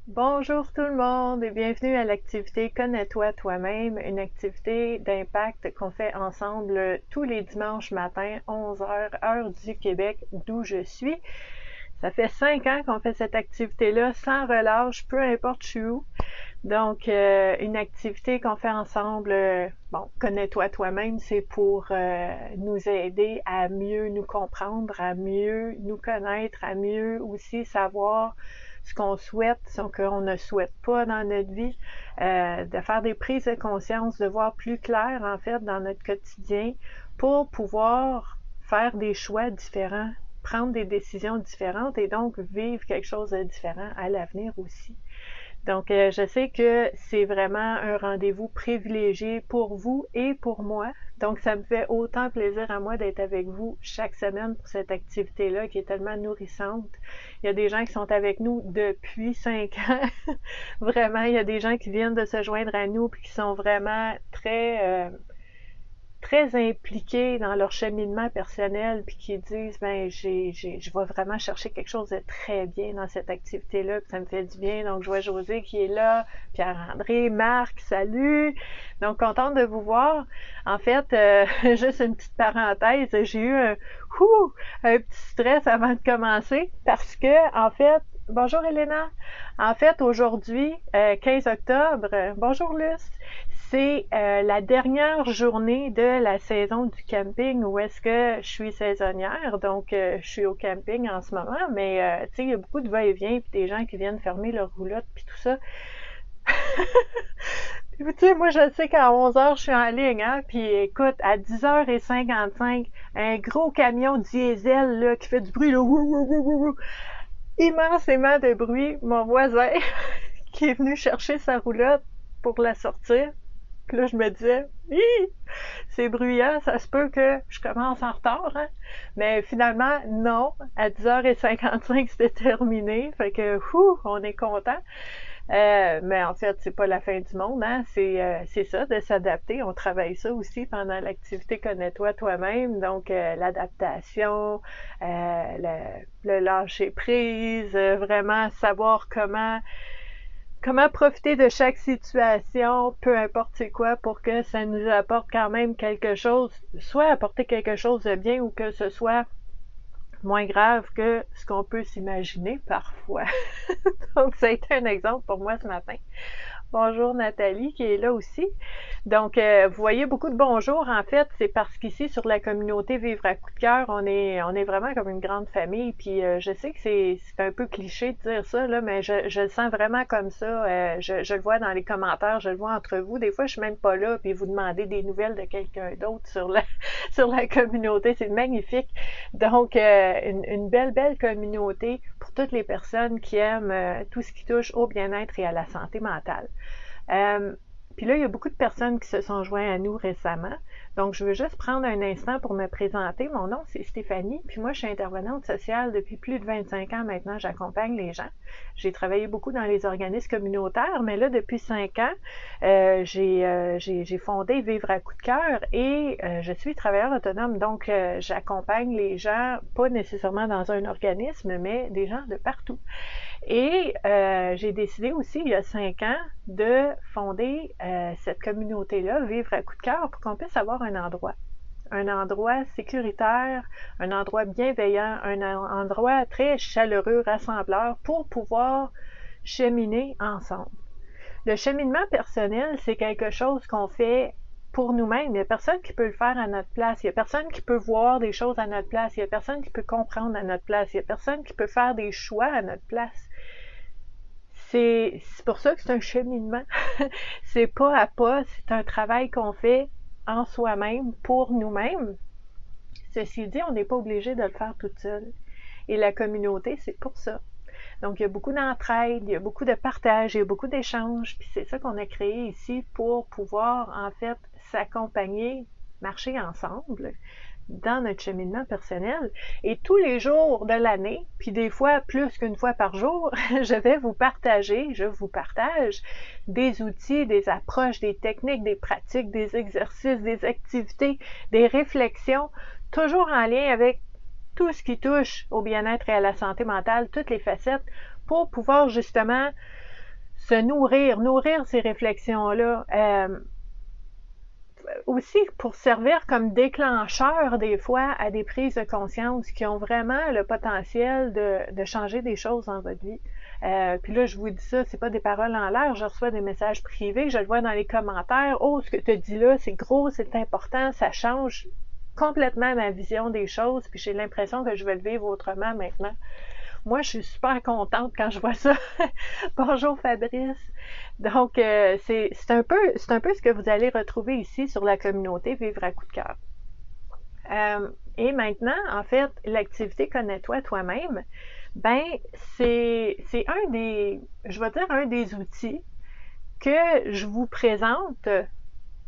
Bonjour tout le monde et bienvenue à l'activité Connais-toi toi-même, une activité d'impact qu'on fait ensemble tous les dimanches matin, 11 heures, heure du Québec, d'où je suis. Ça fait 5 ans qu'on fait cette activité-là sans relâche, peu importe je suis où. Donc, une activité qu'on fait ensemble, bon, connais-toi toi-même, c'est pour nous aider à mieux nous comprendre, à mieux nous connaître, à mieux aussi savoir ce qu'on souhaite, ce qu'on ne souhaite pas dans notre vie, de faire des prises de conscience, de voir plus clair en fait dans notre quotidien pour pouvoir faire des choix différents, prendre des décisions différentes et donc vivre quelque chose de différent à l'avenir aussi. Donc, je sais que c'est vraiment un rendez-vous privilégié pour vous et pour moi. Donc, ça me fait autant plaisir à moi d'être avec vous chaque semaine pour cette activité-là qui est tellement nourrissante. Il y a des gens qui sont avec nous depuis 5 ans. Vraiment, il y a des gens qui viennent de se joindre à nous puis qui sont vraiment très impliqués dans leur cheminement personnel puis qui disent ben je vais vraiment chercher quelque chose de très bien dans cette activité-là puis ça me fait du bien. Donc je vois José qui est là, Pierre-André, Marc, salut. Donc contente de vous voir. En fait, juste une petite parenthèse, j'ai eu un petit stress avant de commencer parce que en fait, bonjour Elena. En fait, aujourd'hui, 15 octobre, bonjour Luce, c'est la dernière journée de la saison du camping où est-ce que je suis saisonnière. Donc, je suis au camping en ce moment, mais tu sais, il y a beaucoup de va-et-vient puis des gens qui viennent fermer leur roulotte puis tout ça. Puis, tu sais, moi, je sais qu'à 11 heures, je suis en ligne, hein, puis écoute, à 10h55, un gros camion diesel, là, qui fait du bruit, là, immensément de bruit. Mon voisin, qui est venu chercher sa roulotte pour la sortir. Puis là, je me disais, c'est bruyant, ça se peut que je commence en retard, hein? Mais finalement, non. À 10h55, c'était terminé. Fait que, on est content. Mais en fait, c'est pas la fin du monde, hein? C'est ça, de s'adapter. On travaille ça aussi pendant l'activité Connais-toi toi-même. Donc, l'adaptation, le lâcher prise, vraiment savoir comment profiter de chaque situation, peu importe c'est quoi, pour que ça nous apporte quand même quelque chose, soit apporter quelque chose de bien ou que ce soit moins grave que ce qu'on peut s'imaginer parfois. Donc, ça a été un exemple pour moi ce matin. Bonjour Nathalie qui est là aussi. Donc, vous voyez beaucoup de bonjours. En fait, c'est parce qu'ici, sur la communauté Vivre à coup de cœur, on est vraiment comme une grande famille. Puis, je sais que c'est un peu cliché de dire ça, là, mais je le sens vraiment comme ça. Je le vois dans les commentaires, je le vois entre vous. Des fois, je suis même pas là, puis vous demandez des nouvelles de quelqu'un d'autre sur sur la communauté. C'est magnifique. Donc, une belle communauté pour toutes les personnes qui aiment tout ce qui touche au bien-être et à la santé mentale. Euh, Puis là, il y a beaucoup de personnes qui se sont joints à nous récemment. Donc, je veux juste prendre un instant pour me présenter. Mon nom, c'est Stéphanie. Puis moi, je suis intervenante sociale depuis plus de 25 ans maintenant. J'accompagne les gens. J'ai travaillé beaucoup dans les organismes communautaires, mais là, depuis 5 ans, j'ai fondé Vivre à coup de cœur et je suis travailleur autonome. Donc, j'accompagne les gens, pas nécessairement dans un organisme, mais des gens de partout. Et j'ai décidé aussi, il y a 5 ans, de fonder cette communauté-là, Vivre à coup de cœur, pour qu'on puisse avoir un endroit sécuritaire, un endroit bienveillant, un endroit très chaleureux, rassembleur, pour pouvoir cheminer ensemble. Le cheminement personnel, c'est quelque chose qu'on fait pour nous-mêmes. Il n'y a personne qui peut le faire à notre place. Il n'y a personne qui peut voir des choses à notre place. Il n'y a personne qui peut comprendre à notre place. Il n'y a personne qui peut faire des choix à notre place. C'est pour ça que c'est un cheminement. C'est pas à pas, c'est un travail qu'on fait en soi-même, pour nous-mêmes. Ceci dit, on n'est pas obligé de le faire toute seule. Et la communauté, c'est pour ça. Donc, il y a beaucoup d'entraide, il y a beaucoup de partage, il y a beaucoup d'échanges, puis c'est ça qu'on a créé ici pour pouvoir, en fait, s'accompagner, marcher ensemble dans notre cheminement personnel. Et tous les jours de l'année, puis des fois plus qu'une fois par jour, je vous partage des outils, des approches, des techniques, des pratiques, des exercices, des activités, des réflexions, toujours en lien avec tout ce qui touche au bien-être et à la santé mentale, toutes les facettes, pour pouvoir justement se nourrir ces réflexions-là. Aussi pour servir comme déclencheur des fois à des prises de conscience qui ont vraiment le potentiel de changer des choses dans votre vie. Puis là, je vous dis ça, c'est pas des paroles en l'air, je reçois des messages privés, je le vois dans les commentaires. Oh, ce que tu dis là, c'est gros, c'est important, ça change complètement ma vision des choses, puis j'ai l'impression que je vais le vivre autrement maintenant. Moi, je suis super contente quand je vois ça. Bonjour Fabrice. Donc, c'est un peu ce que vous allez retrouver ici sur la communauté Vivre à coup de cœur. Et maintenant, en fait, l'activité Connais-toi toi-même, ben, c'est un des outils que je vous présente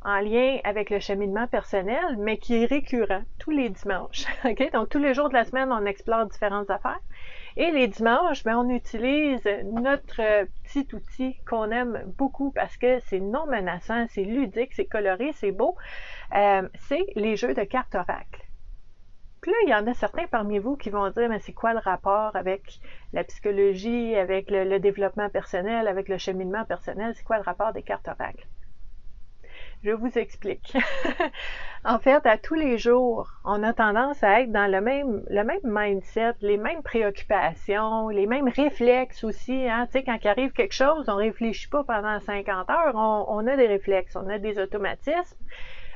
en lien avec le cheminement personnel, mais qui est récurrent tous les dimanches. Okay? Donc, tous les jours de la semaine, on explore différentes affaires. Et les dimanches, ben, on utilise notre petit outil qu'on aime beaucoup parce que c'est non menaçant, c'est ludique, c'est coloré, c'est beau. C'est les jeux de cartes oracle. Puis là, il y en a certains parmi vous qui vont dire, mais c'est quoi le rapport avec la psychologie, avec le développement personnel, avec le cheminement personnel? C'est quoi le rapport des cartes oracle? Je vous explique. En fait, à tous les jours, on a tendance à être dans le même mindset, les mêmes préoccupations, les mêmes réflexes aussi. Hein? Tu sais, quand il arrive quelque chose, on réfléchit pas pendant 50 heures, on a des réflexes, on a des automatismes.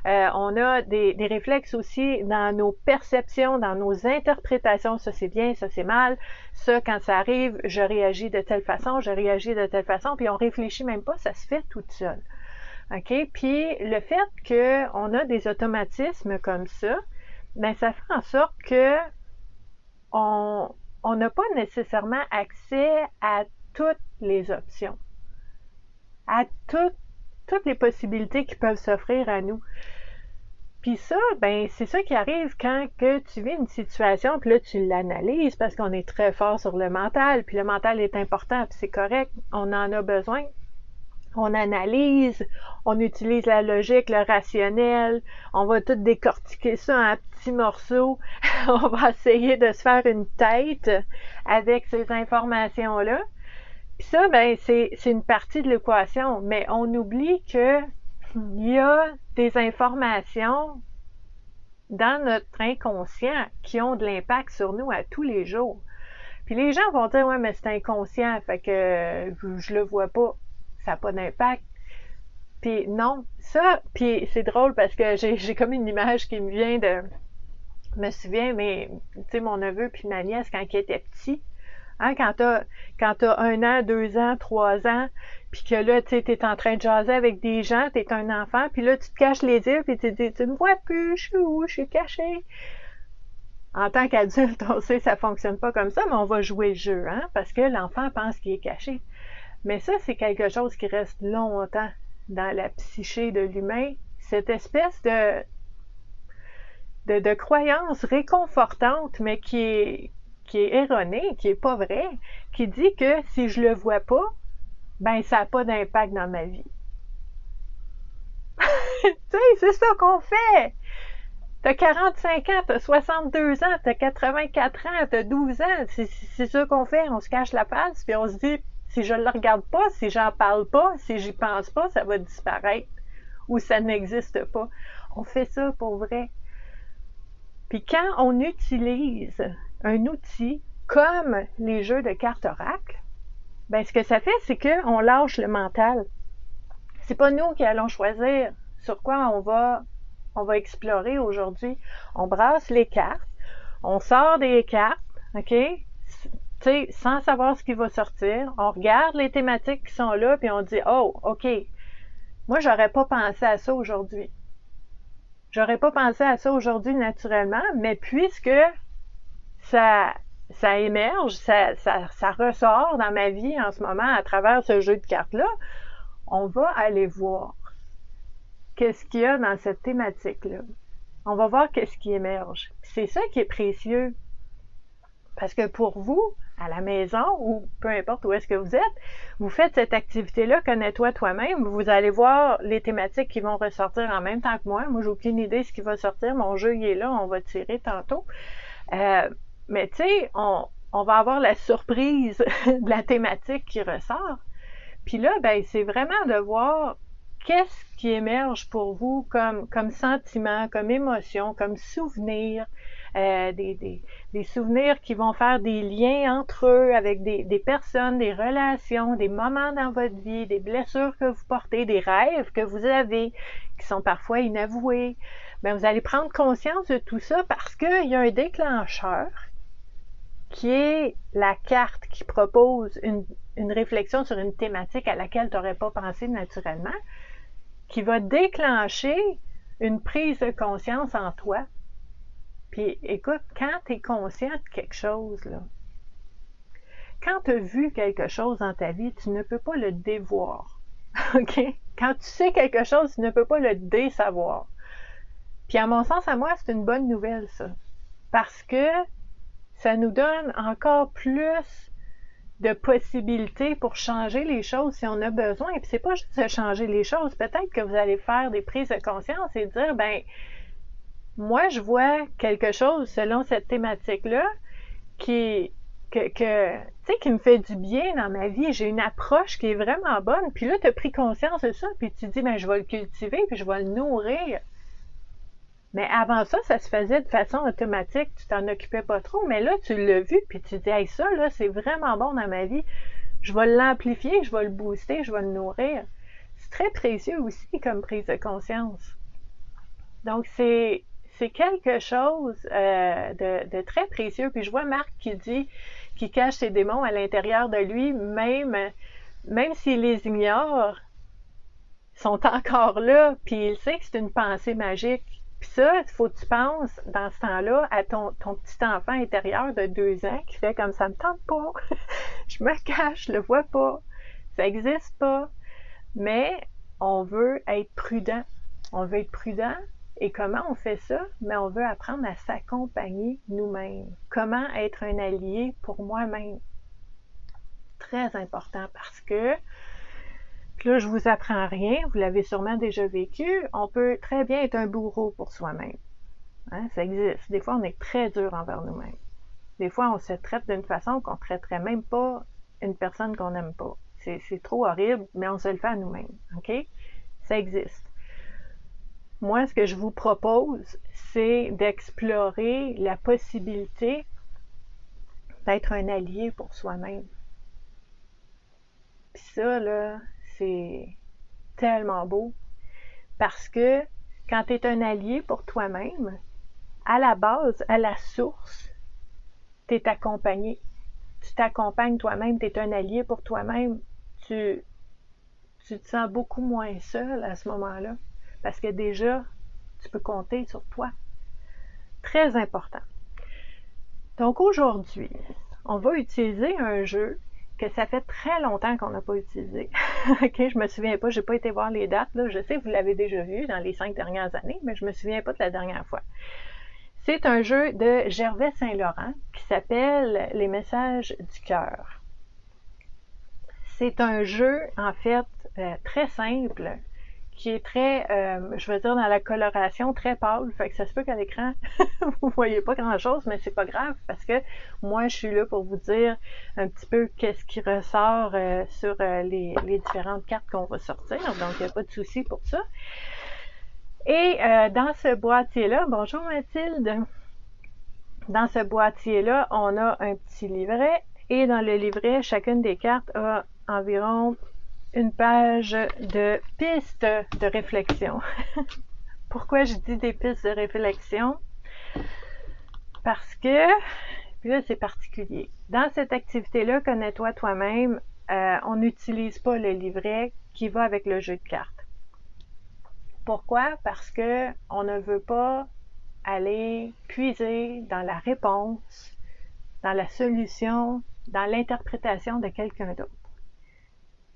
On a des réflexes aussi dans nos perceptions, dans nos interprétations. Ça, c'est bien, ça, c'est mal. Ça, quand ça arrive, je réagis de telle façon, je réagis de telle façon, puis on réfléchit même pas, ça se fait toute seule. OK? Puis le fait qu'on a des automatismes comme ça, ben ça fait en sorte que on n'a pas nécessairement accès à toutes les options, à toutes les possibilités qui peuvent s'offrir à nous. Puis ça, ben c'est ça qui arrive quand que tu vis une situation, puis là tu l'analyses parce qu'on est très fort sur le mental, puis le mental est important, puis c'est correct, on en a besoin. On analyse, on utilise la logique, le rationnel, on va tout décortiquer ça en petits morceaux, on va essayer de se faire une tête avec ces informations-là. Puis ça, ben c'est une partie de l'équation, mais on oublie que il y a des informations dans notre inconscient qui ont de l'impact sur nous à tous les jours. Puis les gens vont dire, ouais, mais c'est inconscient, fait que je le vois pas. Ça n'a pas d'impact. Puis non, ça, puis c'est drôle parce que j'ai comme une image qui me vient de... Je me souviens, mais tu sais, mon neveu puis ma nièce, quand ils étaient petits, hein, quand t'as 1 an, 2 ans, 3 ans, puis que là, tu sais, t'es en train de jaser avec des gens, t'es un enfant, puis là, tu te caches les yeux, puis tu dis, tu me vois plus, je suis où, je suis caché. En tant qu'adulte, on sait que ça fonctionne pas comme ça, mais on va jouer le jeu, hein, parce que l'enfant pense qu'il est caché. Mais ça, c'est quelque chose qui reste longtemps dans la psyché de l'humain. Cette espèce de croyance réconfortante, mais qui est erronée, qui est pas vraie, qui dit que si je le vois pas, ben ça n'a pas d'impact dans ma vie. Tu sais, c'est ça qu'on fait! T'as 45 ans, t'as 62 ans, t'as 84 ans, t'as 12 ans. C'est ça qu'on fait. On se cache la face, puis on se dit, si je le regarde pas, si j'en parle pas, si j'y pense pas, ça va disparaître. Ou ça n'existe pas. On fait ça pour vrai. Puis quand on utilise un outil comme les jeux de cartes oracle, ben ce que ça fait, c'est qu'on lâche le mental. C'est pas nous qui allons choisir sur quoi on va explorer aujourd'hui. On brasse les cartes, on sort des cartes, OK? Tu sais, sans savoir ce qui va sortir, on regarde les thématiques qui sont là, puis on dit, oh, OK, moi, j'aurais pas pensé à ça aujourd'hui. J'aurais pas pensé à ça aujourd'hui naturellement, mais puisque ça émerge, ça ressort dans ma vie en ce moment à travers ce jeu de cartes-là, on va aller voir qu'est-ce qu'il y a dans cette thématique-là. On va voir qu'est-ce qui émerge. C'est ça qui est précieux. Parce que pour vous, à la maison, ou peu importe où est-ce que vous êtes, vous faites cette activité-là, connais-toi toi-même, vous allez voir les thématiques qui vont ressortir en même temps que moi. Moi, j'ai aucune idée de ce qui va sortir. Mon jeu, il est là, on va tirer tantôt. Mais tu sais, on va avoir la surprise de la thématique qui ressort. Puis là, ben, c'est vraiment de voir qu'est-ce qui émerge pour vous comme sentiment, comme émotion, comme souvenir, des souvenirs qui vont faire des liens entre eux avec des personnes, des relations, des moments dans votre vie, des blessures que vous portez, des rêves que vous avez, qui sont parfois inavoués. Ben, vous allez prendre conscience de tout ça parce qu'il y a un déclencheur qui est la carte qui propose une réflexion sur une thématique à laquelle tu n'aurais pas pensé naturellement, qui va déclencher une prise de conscience en toi. Puis écoute, quand tu es conscient de quelque chose, là, quand tu as vu quelque chose dans ta vie, tu ne peux pas le dévoir. OK? Quand tu sais quelque chose, tu ne peux pas le désavoir. Puis à mon sens, à moi, c'est une bonne nouvelle, ça. Parce que ça nous donne encore plus de possibilités pour changer les choses si on a besoin. Et puis c'est pas juste de changer les choses. Peut-être que vous allez faire des prises de conscience et dire, ben, moi, je vois quelque chose selon cette thématique-là qui me fait du bien dans ma vie. J'ai une approche qui est vraiment bonne. Puis là, tu as pris conscience de ça, puis tu dis, ben, je vais le cultiver, puis je vais le nourrir. Mais avant ça, ça se faisait de façon automatique, tu t'en occupais pas trop, mais là, tu l'as vu, puis tu dis, hey, ça, là, c'est vraiment bon dans ma vie, je vais l'amplifier, je vais le booster, je vais le nourrir. C'est très précieux aussi comme prise de conscience. Donc, c'est quelque chose de très précieux. Puis je vois Marc qui dit qu'il cache ses démons à l'intérieur de lui, même s'il les ignore, ils sont encore là, puis il sait que c'est une pensée magique. Puis ça, il faut que tu penses, dans ce temps-là, à ton petit enfant intérieur de 2 ans qui fait comme ça me tente pas, je me cache, je le vois pas, ça n'existe pas. Mais on veut être prudent. On veut être prudent. Et comment on fait ça? Mais on veut apprendre à s'accompagner nous-mêmes. Comment être un allié pour moi-même? Très important parce que là, je vous apprends rien, vous l'avez sûrement déjà vécu, on peut très bien être un bourreau pour soi-même. Hein? Ça existe. Des fois, on est très dur envers nous-mêmes. Des fois, on se traite d'une façon qu'on ne traiterait même pas une personne qu'on n'aime pas. C'est trop horrible, mais on se le fait à nous-mêmes. OK? Ça existe. Moi, ce que je vous propose, c'est d'explorer la possibilité d'être un allié pour soi-même. Puis ça, là, c'est tellement beau parce que quand tu es un allié pour toi-même, à la base, à la source, tu es accompagné. Tu t'accompagnes toi-même, tu es un allié pour toi-même. Tu te sens beaucoup moins seul à ce moment-là parce que déjà, tu peux compter sur toi. Très important. Donc aujourd'hui, on va utiliser un jeu que ça fait très longtemps qu'on n'a pas utilisé. OK, je me souviens pas, j'ai pas été voir les dates, là. Je sais que vous l'avez déjà vu dans les 5 dernières années, mais je me souviens pas de la dernière fois. C'est un jeu de Gervais Saint-Laurent qui s'appelle Les messages du cœur. C'est un jeu, en fait, très simple, qui est très, je veux dire, dans la coloration très pâle. Fait que ça se peut qu'à l'écran, vous voyez pas grand-chose, mais c'est pas grave parce que moi, je suis là pour vous dire un petit peu qu'est-ce qui ressort sur les différentes cartes qu'on va sortir. Donc, il n'y a pas de souci pour ça. Et dans ce boîtier-là, bonjour Mathilde, dans ce boîtier-là, on a un petit livret et dans le livret, chacune des cartes a environ une page de pistes de réflexion. Pourquoi je dis des pistes de réflexion? Parce que, puis là c'est particulier, dans cette activité-là, connais-toi toi-même, on n'utilise pas le livret qui va avec le jeu de cartes. Pourquoi? Parce que on ne veut pas aller puiser dans la réponse, dans la solution, dans l'interprétation de quelqu'un d'autre.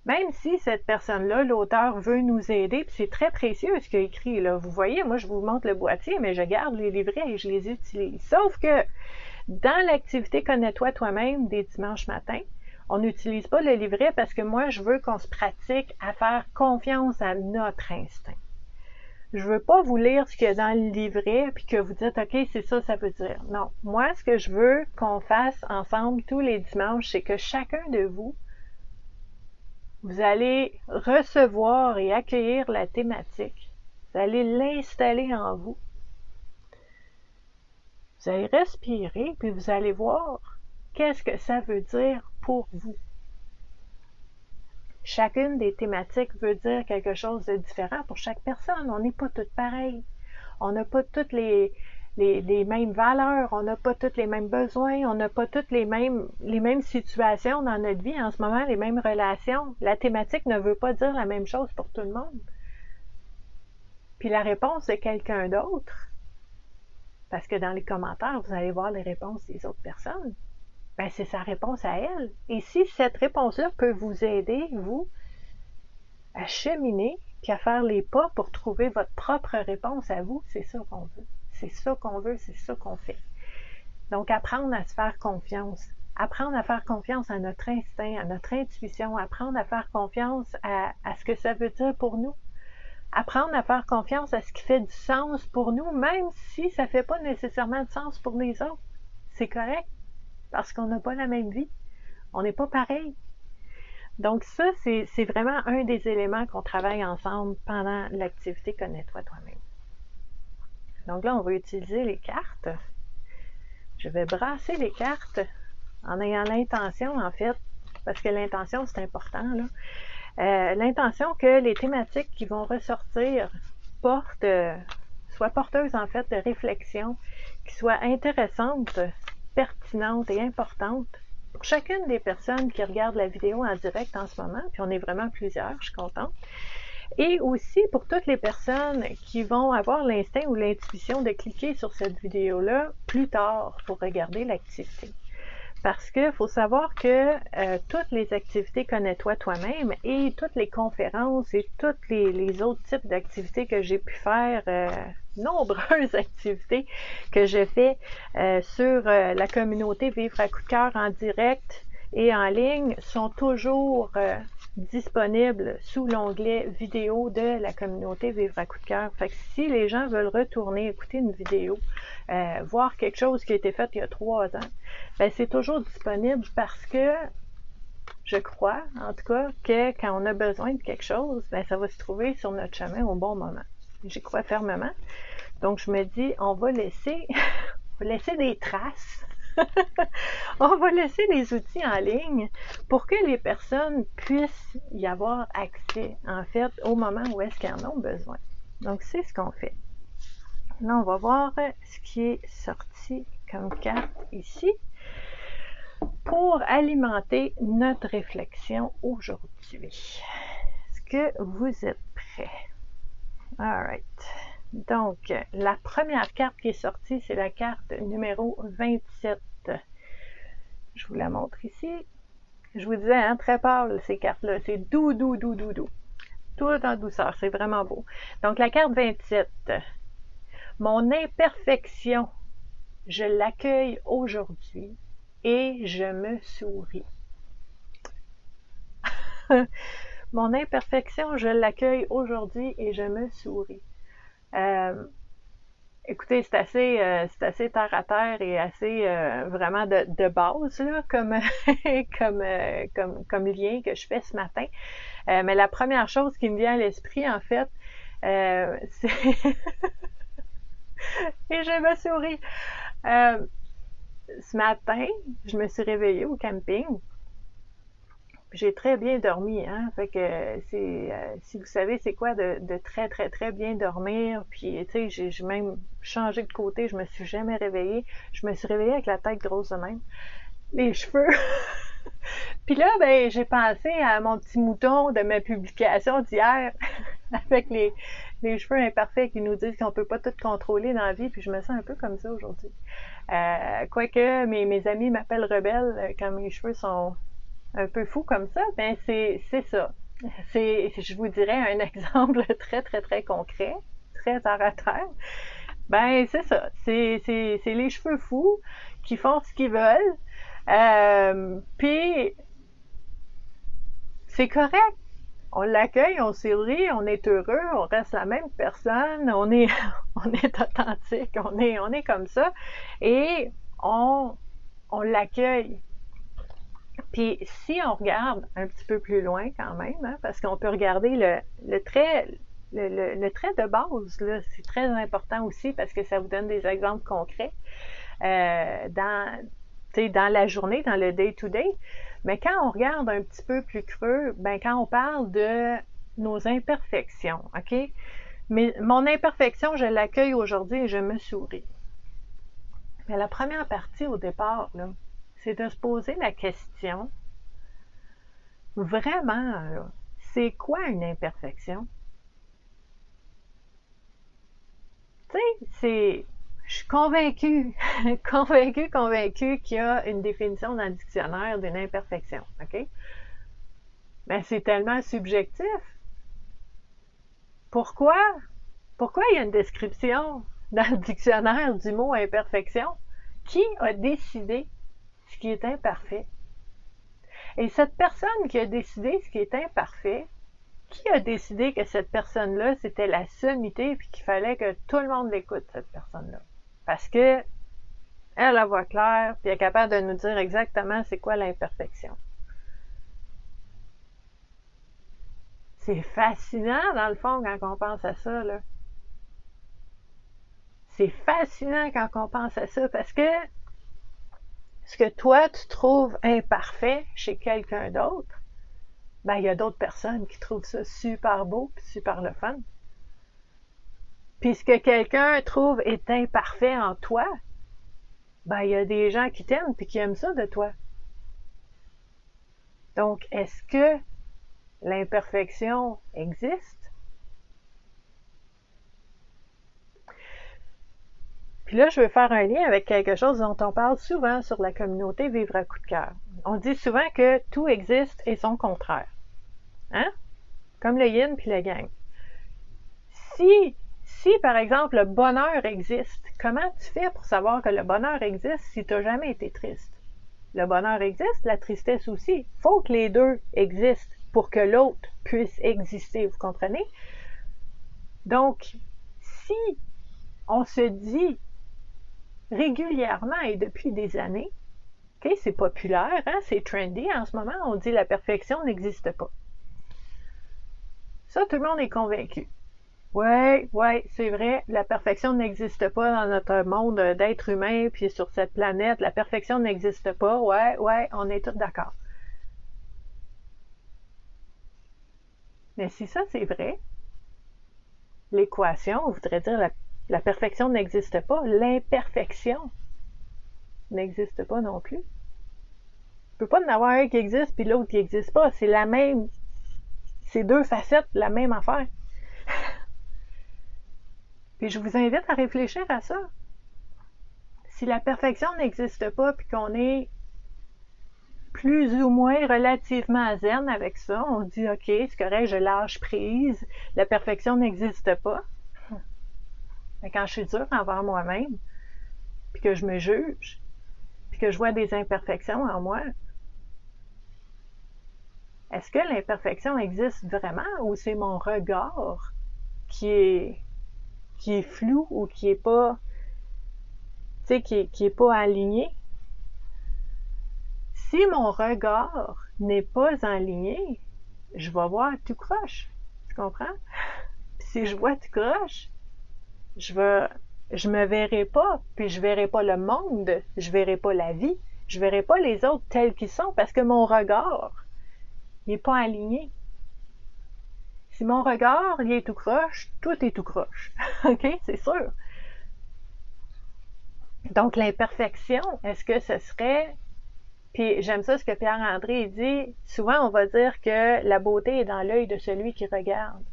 Même si cette personne-là, l'auteur, veut nous aider, puis c'est très précieux ce qu'il a écrit, là. Vous voyez, moi, je vous montre le boîtier, mais je garde les livrets et je les utilise. Sauf que dans l'activité Connais-toi toi-même des dimanches matins, on n'utilise pas le livret parce que moi, je veux qu'on se pratique à faire confiance à notre instinct. Je veux pas vous lire ce qu'il y a dans le livret puis que vous dites, OK, c'est ça, ça veut dire. Non. Moi, ce que je veux qu'on fasse ensemble tous les dimanches, c'est que chacun de vous Vous allez recevoir et accueillir la thématique. Vous allez l'installer en vous. Vous allez respirer, puis vous allez voir qu'est-ce que ça veut dire pour vous. Chacune des thématiques veut dire quelque chose de différent pour chaque personne. On n'est pas toutes pareilles. On n'a pas toutes les mêmes valeurs, on n'a pas tous les mêmes besoins, on n'a pas toutes les mêmes situations dans notre vie en ce moment, les mêmes relations. La thématique ne veut pas dire la même chose pour tout le monde. Puis la réponse de quelqu'un d'autre, parce que dans les commentaires, vous allez voir les réponses des autres personnes, ben c'est sa réponse à elle. Et si cette réponse-là peut vous aider, vous, à cheminer, puis à faire les pas pour trouver votre propre réponse à vous, c'est ça qu'on veut. C'est ça qu'on veut, c'est ça qu'on fait. Donc, apprendre à se faire confiance. Apprendre à faire confiance à notre instinct, à notre intuition. Apprendre à faire confiance à ce que ça veut dire pour nous. Apprendre à faire confiance à ce qui fait du sens pour nous, même si ça ne fait pas nécessairement de sens pour les autres. C'est correct, parce qu'on n'a pas la même vie. On n'est pas pareil. Donc ça, c'est vraiment un des éléments qu'on travaille ensemble pendant l'activité Connais-toi toi-même. Donc là, on va utiliser les cartes. Je vais brasser les cartes en ayant l'intention, en fait, parce que l'intention, c'est important, là. L'intention que les thématiques qui vont ressortir soient porteuses, en fait, de réflexion, qui soient intéressantes, pertinentes et importantes pour chacune des personnes qui regardent la vidéo en direct en ce moment, puis on est vraiment plusieurs, je suis contente. Et aussi pour toutes les personnes qui vont avoir l'instinct ou l'intuition de cliquer sur cette vidéo-là plus tard pour regarder l'activité. Parce qu'il faut savoir que toutes les activités Connais-toi toi-même et toutes les conférences et tous les autres types d'activités que j'ai pu faire, nombreuses activités que je fais sur la communauté Vivre à coup de cœur en direct et en ligne sont toujours disponibles sous l'onglet vidéo de la communauté Vivre à coup de cœur. Fait que si les gens veulent retourner écouter une vidéo, voir quelque chose qui a été fait il y a 3 ans, ben c'est toujours disponible parce que je crois, en tout cas, que quand on a besoin de quelque chose, ben ça va se trouver sur notre chemin au bon moment. J'y crois fermement. Donc je me dis, on va laisser des traces. On va laisser les outils en ligne pour que les personnes puissent y avoir accès, en fait, au moment où est-ce qu'elles en ont besoin. Donc, c'est ce qu'on fait. Là, on va voir ce qui est sorti comme carte ici pour alimenter notre réflexion aujourd'hui. Est-ce que vous êtes prêts? Alright. Donc, la première carte qui est sortie, c'est la carte numéro 27. Je vous la montre ici. Je vous disais, hein, très pâle, ces cartes-là. C'est doux, doux, doux, doux, doux. Tout en douceur. C'est vraiment beau. Donc, la carte 27. Mon imperfection, je l'accueille aujourd'hui et je me souris. Mon imperfection, je l'accueille aujourd'hui et je me souris. Écoutez, c'est assez terre à terre et assez vraiment de base là, comme lien que je fais ce matin. Mais la première chose qui me vient à l'esprit, en fait, c'est et je me souris. Ce matin, je me suis réveillée au camping. J'ai très bien dormi, hein. Fait que si vous savez c'est quoi de très très très bien dormir, puis tu sais, j'ai même changé de côté, je me suis jamais réveillée. Je me suis réveillée avec la tête grosse de même, les cheveux. Puis là, ben j'ai pensé à mon petit mouton de ma publication d'hier, avec les cheveux imparfaits qui nous disent qu'on peut pas tout contrôler dans la vie, puis je me sens un peu comme ça aujourd'hui. Quoique mes amis m'appellent rebelle quand mes cheveux sont un peu fou comme ça, ben c'est ça. Je vous dirais un exemple très, très, très concret, très terre à terre. Ben, c'est ça. C'est les cheveux fous qui font ce qu'ils veulent. Puis, c'est correct. On l'accueille, on sourit, on est heureux, on reste la même personne, on est authentique, on est comme ça. Et on l'accueille. Puis si on regarde un petit peu plus loin quand même, hein, parce qu'on peut regarder le trait, le trait de base, là, c'est très important aussi parce que ça vous donne des exemples concrets dans la journée, dans le day-to-day. Mais quand on regarde un petit peu plus creux, ben quand on parle de nos imperfections, OK? Mais mon imperfection, je l'accueille aujourd'hui et je me souris. Mais la première partie au départ, là, c'est de se poser la question, vraiment, là, c'est quoi une imperfection? Tu sais, je suis convaincue, convaincue qu'il y a une définition dans le dictionnaire d'une imperfection, OK? Mais c'est tellement subjectif. Pourquoi? Pourquoi il y a une description dans le dictionnaire du mot imperfection? Qui a décidé ce qui est imparfait? Et cette personne qui a décidé ce qui est imparfait, qui a décidé que cette personne-là, c'était la sommité puis qu'il fallait que tout le monde l'écoute, cette personne-là? Parce que elle a voix claire puis elle est capable de nous dire exactement c'est quoi l'imperfection. C'est fascinant, dans le fond, quand on pense à ça, là. C'est fascinant quand on pense à ça parce que ce que toi, tu trouves imparfait chez quelqu'un d'autre, ben, il y a d'autres personnes qui trouvent ça super beau et super le fun. Puis ce que quelqu'un trouve est imparfait en toi, ben, il y a des gens qui t'aiment et qui aiment ça de toi. Donc, est-ce que l'imperfection existe? Puis là, je veux faire un lien avec quelque chose dont on parle souvent sur la communauté Vivre à coup de cœur. On dit souvent que tout existe et son contraire. Hein? Comme le yin puis le yang. Si, par exemple, le bonheur existe, comment tu fais pour savoir que le bonheur existe si tu n'as jamais été triste? Le bonheur existe, la tristesse aussi. Il faut que les deux existent pour que l'autre puisse exister, vous comprenez? Donc, si on se dit régulièrement et depuis des années, okay, c'est populaire, hein, c'est trendy en ce moment, on dit la perfection n'existe pas. Ça, tout le monde est convaincu. Ouais, c'est vrai, la perfection n'existe pas dans notre monde d'être humain, puis sur cette planète, la perfection n'existe pas. Ouais, on est tous d'accord. Mais si ça, c'est vrai, l'équation voudrait dire la perfection n'existe pas, l'imperfection n'existe pas non plus. Il ne peut pas en avoir un qui existe puis l'autre qui n'existe pas. C'est la même, c'est deux facettes de la même affaire. Puis je vous invite à réfléchir à ça. Si la perfection n'existe pas puis qu'on est plus ou moins relativement zen avec ça, on dit ok, c'est correct, je lâche prise, la perfection n'existe pas. Mais quand je suis dure envers moi-même, puis que je me juge, puis que je vois des imperfections en moi, est-ce que l'imperfection existe vraiment ou c'est mon regard qui est flou ou qui est pas, tu sais, qui est pas aligné? Si mon regard n'est pas aligné, je vais voir tout croche. Tu comprends? Puis si je vois tout croche, je me verrai pas, puis je verrai pas le monde, je verrai pas la vie, je verrai pas les autres tels qu'ils sont parce que mon regard, il est pas aligné. Si mon regard, il est tout croche, tout est tout croche. OK? C'est sûr. Donc, l'imperfection, est-ce que ce serait... Puis j'aime ça ce que Pierre-André dit. Souvent, on va dire que la beauté est dans l'œil de celui qui regarde.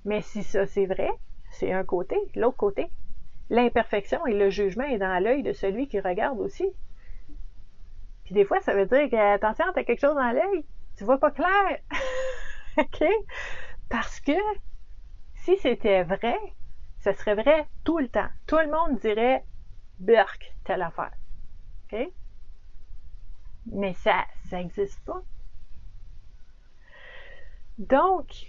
Mais si ça, c'est vrai, c'est un côté. L'autre côté, l'imperfection et le jugement est dans l'œil de celui qui regarde aussi. Puis des fois, ça veut dire que, attention, t'as quelque chose dans l'œil, tu vois pas clair. OK? Parce que si c'était vrai, ce serait vrai tout le temps. Tout le monde dirait burk, telle affaire. OK? Mais ça n'existe pas. Donc,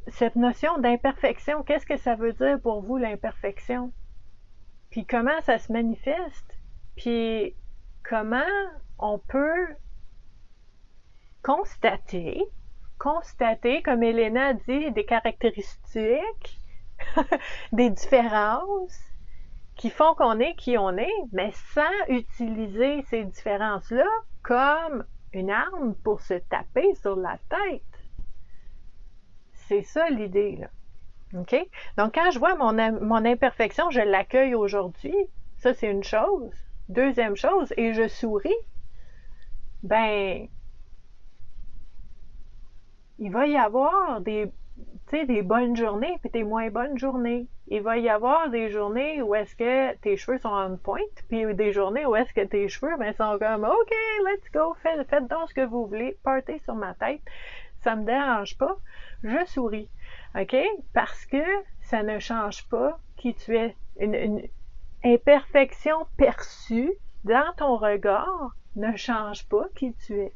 cette notion d'imperfection, qu'est-ce que ça veut dire pour vous, l'imperfection? Puis comment ça se manifeste? Puis comment on peut constater, comme Elena dit, des caractéristiques, des différences qui font qu'on est qui on est, mais sans utiliser ces différences-là comme une arme pour se taper sur la tête. C'est ça l'idée, là. OK? Donc, quand je vois mon imperfection, je l'accueille aujourd'hui. Ça, c'est une chose. Deuxième chose, et je souris. Ben, il va y avoir des bonnes journées puis des moins bonnes journées. Il va y avoir des journées où est-ce que tes cheveux sont en pointe, puis des journées où est-ce que tes cheveux sont comme OK, let's go, faites donc ce que vous voulez, partez sur ma tête. Ça me dérange pas. Je souris. OK? Parce que ça ne change pas qui tu es. Une imperfection perçue dans ton regard ne change pas qui tu es.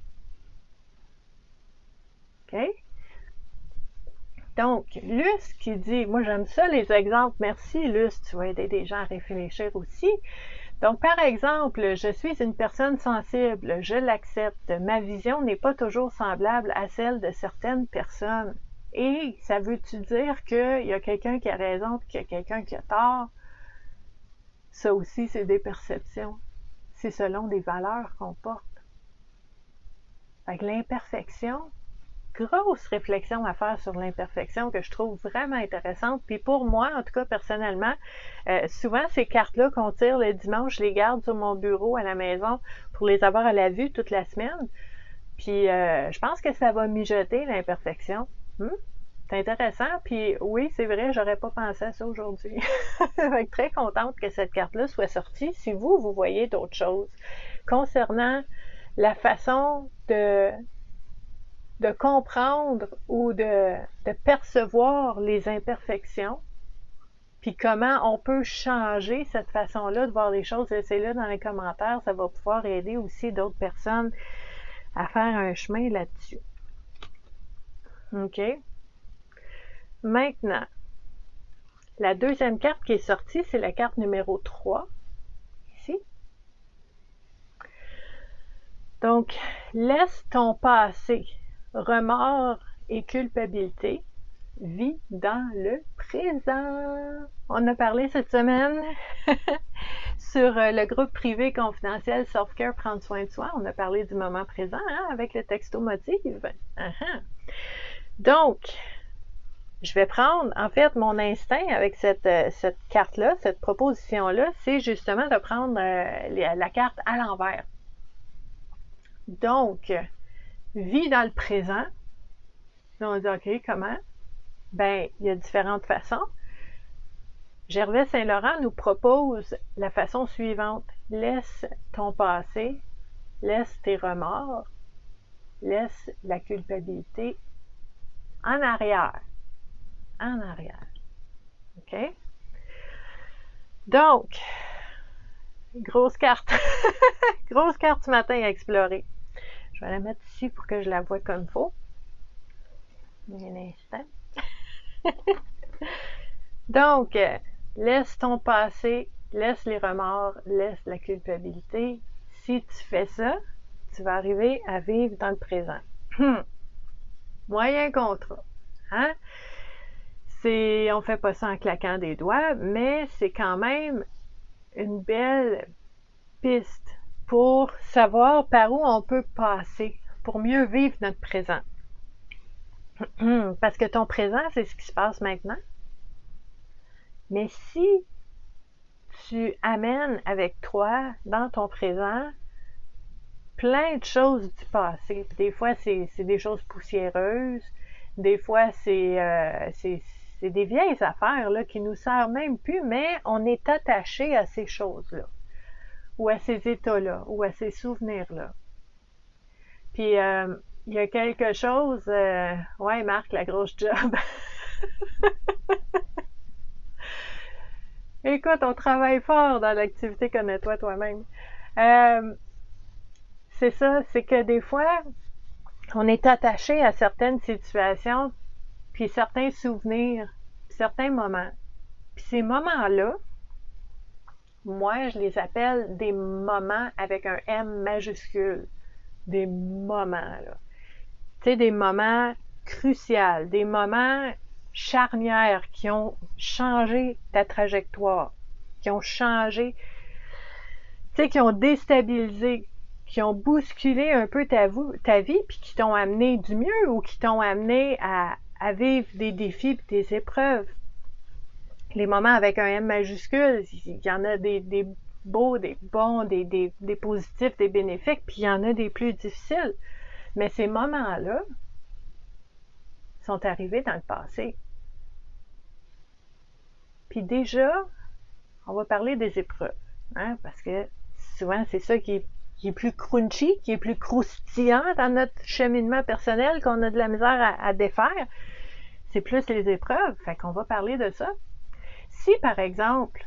OK? Donc, Luce qui dit, moi j'aime ça les exemples, merci Luce, tu vas aider des gens à réfléchir aussi. Donc, par exemple, je suis une personne sensible, je l'accepte, ma vision n'est pas toujours semblable à celle de certaines personnes. Et ça veut-tu dire qu'il y a quelqu'un qui a raison et qu'il y a quelqu'un qui a tort? Ça aussi, c'est des perceptions. C'est selon des valeurs qu'on porte. Fait que l'imperfection, grosse réflexion à faire sur l'imperfection que je trouve vraiment intéressante. Puis pour moi, en tout cas personnellement, souvent ces cartes-là qu'on tire le dimanche, je les garde sur mon bureau à la maison pour les avoir à la vue toute la semaine. Puis je pense que ça va mijoter l'imperfection. C'est intéressant. Puis oui, c'est vrai, j'aurais pas pensé à ça aujourd'hui. Je suis très contente que cette carte-là soit sortie. Si vous voyez d'autres choses concernant la façon de comprendre ou de percevoir les imperfections, puis comment on peut changer cette façon-là de voir les choses, laissez-le dans les commentaires, ça va pouvoir aider aussi d'autres personnes à faire un chemin là-dessus. OK? Maintenant, la deuxième carte qui est sortie, c'est la carte numéro 3, ici. Donc, laisse ton passé, remords et culpabilité, vis dans le présent. On a parlé cette semaine sur le groupe privé confidentiel Self-Care Prendre soin de soi. On a parlé du moment présent avec le texto motive. Donc, je vais prendre, en fait, mon instinct avec cette carte-là, cette proposition-là, c'est justement de prendre la carte à l'envers. Donc, vis dans le présent. Là, on dit, OK, comment? Ben, il y a différentes façons. Gervais Saint-Laurent nous propose la façon suivante. Laisse ton passé, laisse tes remords, laisse la culpabilité en arrière. En arrière. OK? Donc, grosse carte. Grosse carte ce matin à explorer. Je vais la mettre ici pour que je la voie comme il faut. Un instant. Donc, laisse ton passé, laisse les remords, laisse la culpabilité. Si tu fais ça, tu vas arriver à vivre dans le présent. Moyen contrat. Hein? On fait pas ça en claquant des doigts, mais c'est quand même une belle piste pour savoir par où on peut passer pour mieux vivre notre présent. Parce que ton présent, c'est ce qui se passe maintenant. Mais si tu amènes avec toi, dans ton présent, plein de choses du passé, puis des fois, c'est des choses poussiéreuses, des fois, c'est des vieilles affaires là, qui nous servent même plus, mais on est attaché à ces choses-là, ou à ces états-là, ou à ces souvenirs-là. Puis, il y a quelque chose... ouais, Marc, la grosse job. Écoute, on travaille fort dans l'activité Connais-toi toi-même. C'est ça, c'est que des fois, on est attaché à certaines situations, puis certains souvenirs, puis certains moments. Puis ces moments-là, moi, je les appelle des moments avec un M majuscule. Des moments, là. Tu sais, des moments cruciaux, des moments charnières qui ont changé ta trajectoire, qui ont changé, tu sais, qui ont déstabilisé, qui ont bousculé un peu ta vie, puis qui t'ont amené du mieux ou qui t'ont amené à vivre des défis et des épreuves. Les moments avec un M majuscule, il y en a des beaux, des bons, des positifs, des bénéfiques, puis il y en a des plus difficiles. Mais ces moments-là sont arrivés dans le passé. Puis déjà, on va parler des épreuves, hein, parce que souvent c'est ça qui est plus crunchy, qui est plus croustillant dans notre cheminement personnel, qu'on a de la misère à défaire. C'est plus les épreuves, fait qu'on va parler de ça. Si, par exemple,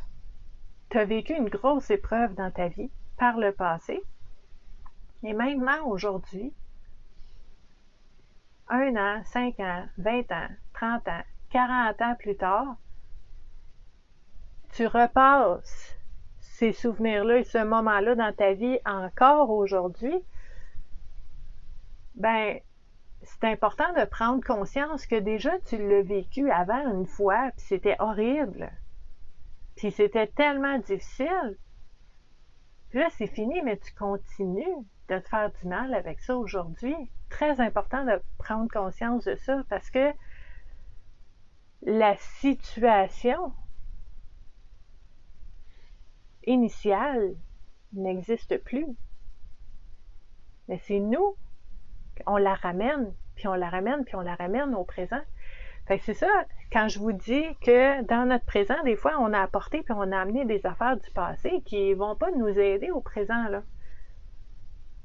tu as vécu une grosse épreuve dans ta vie par le passé, et maintenant, aujourd'hui, 1 an, 5 ans, 20 ans, 30 ans, 40 ans plus tard, tu repasses ces souvenirs-là et ce moment-là dans ta vie encore aujourd'hui, ben, c'est important de prendre conscience que déjà tu l'as vécu avant une fois, puis c'était horrible, puis c'était tellement difficile. Puis là, c'est fini, mais tu continues de te faire du mal avec ça aujourd'hui. Très important de prendre conscience de ça parce que la situation initiale n'existe plus. Mais c'est nous, on la ramène, puis on la ramène, puis on la ramène au présent. Fait que c'est ça, quand je vous dis que dans notre présent, des fois, on a apporté puis on a amené des affaires du passé qui vont pas nous aider au présent, là.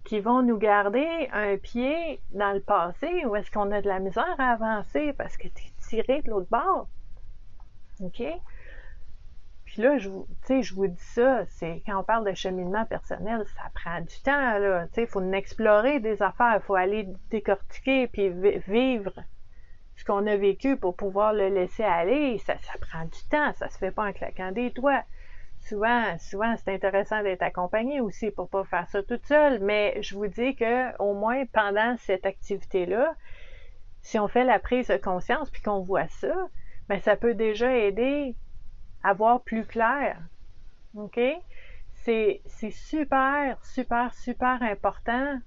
Qui vont nous garder un pied dans le passé où est-ce qu'on a de la misère à avancer parce que t'es tiré de l'autre bord. OK? Puis là, je vous dis ça, c'est quand on parle de cheminement personnel, ça prend du temps, là. Tu sais, il faut explorer des affaires, il faut aller décortiquer puis vivre ce qu'on a vécu pour pouvoir le laisser aller. Ça prend du temps, ça se fait pas en claquant des doigts. Souvent, c'est intéressant d'être accompagné aussi pour pas faire ça toute seule, mais je vous dis que au moins pendant cette activité-là, si on fait la prise de conscience puis qu'on voit ça, ben ça peut déjà aider à voir plus clair. OK? C'est super, super, super important